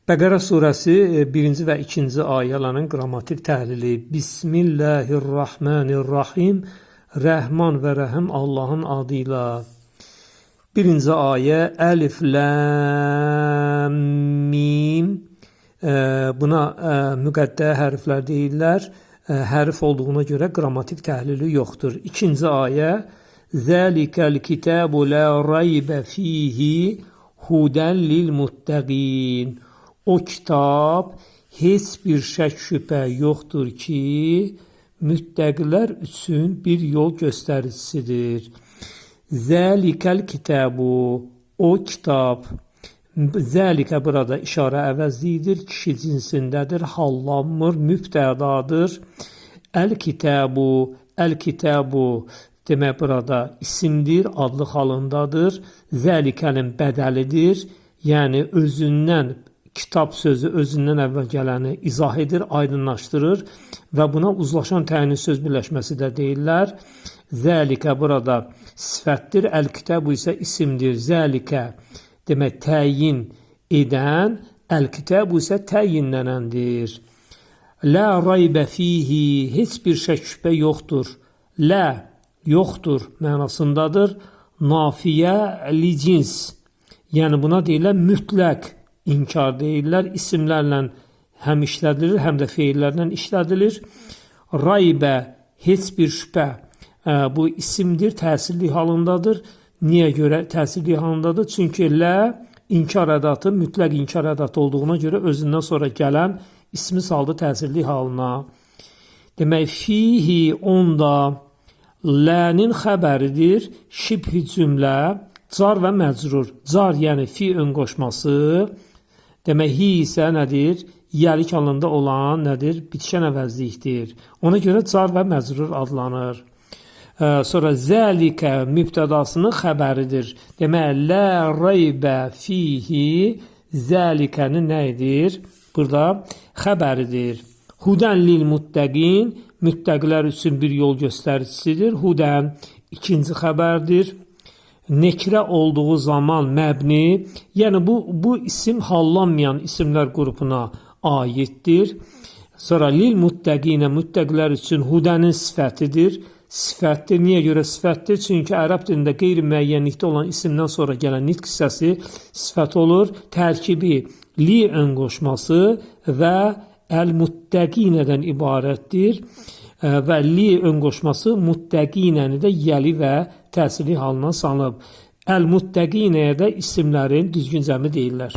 Bəqərə surəsi 1-ci və 2-ci ayələrin qrammatik təhlili. Bismillahirrahmanirrahim. Rəhman və Rəhim Allahın adıyla. 1-ci ayə Əlif, Lam, Mim. Buna müqəddəyə hərflər deyirlər. Hərf olduğuna görə qrammatik təhlili yoxdur. 2-ci ayə Zəlikəl kitabu la raybə fihi hudən lil muttəqin. O kitab heç bir şək şübhə yoxdur ki, müttəqilər üçün bir yol göstəricisidir. Zəlikəl kitabu, o kitab. Zəlikə burada işarə əvəzlidir, kişi cinsindədir, hallanmır, mübtədadır. Əl-kitabu demək burada isimdir, adlı halındadır. Zəlikənin bədəlidir, yəni özündən kitab sözü özündən əvvəl gələni izah edir, aydınlaşdırır və buna uzlaşan təyini söz birləşməsi də deyirlər. Zəlikə burada sifətdir, əl-kitabu isə isimdir. Zəlikə demək təyin edən, əl-kitabu isə təyinlənəndir. Lə raybə fihi, heç bir şək şübhə yoxdur. Lə, yoxdur mənasındadır. Nafiyə li cins, yəni buna deyirlər mütləq inkar deyirlər. İsimlərlə həm işlədilir, həm də feillərlə işlədilir. Raybə, heç bir şübhə, bu isimdir, təsirli halındadır. Niyə görə təsirli halındadır? Çünki lə inkar ədatı, mütləq inkar ədatı olduğuna görə özündən sonra gələn ismi saldı təsirli halına. Demək, fihi onda lənin xəbəridir, şibhi cümlə, car və məcrur. Car yəni fi ön qoşması. Demək, hi isə nədir? Yəlik halında olan nədir? Bitişən əvəzlikdir. Ona görə car və məcrur adlanır. Sonra zəlikə mübtədasının xəbəridir. Demək, lə raybə fihi, zəlikənin nə edir? Burada xəbəridir. Hudən lil muttəqin, müttəqilər üçün bir yol göstəricisidir. Hudən ikinci xəbərdir. Nekrə olduğu zaman məbni, yəni bu isim hallanmayan isimlər qrupuna aiddir. Sonra lil muttəqinə, müttəqilər üçün hudənin sifətidir. Sifətdir. Niyə görə sifətdir? Çünki ərəb dilində qeyri-müəyyənlikdə olan isimdən sonra gələn nitq hissəsi sifət olur. Tərkibi li ön qoşması və əl-muttəqinədən ibarətdir. Və li ön qoşması muttəqinəni də yəli və təsirli halına salıb. Əl-muttəqinəyə də isimlərin düzgün cəmi deyirlər.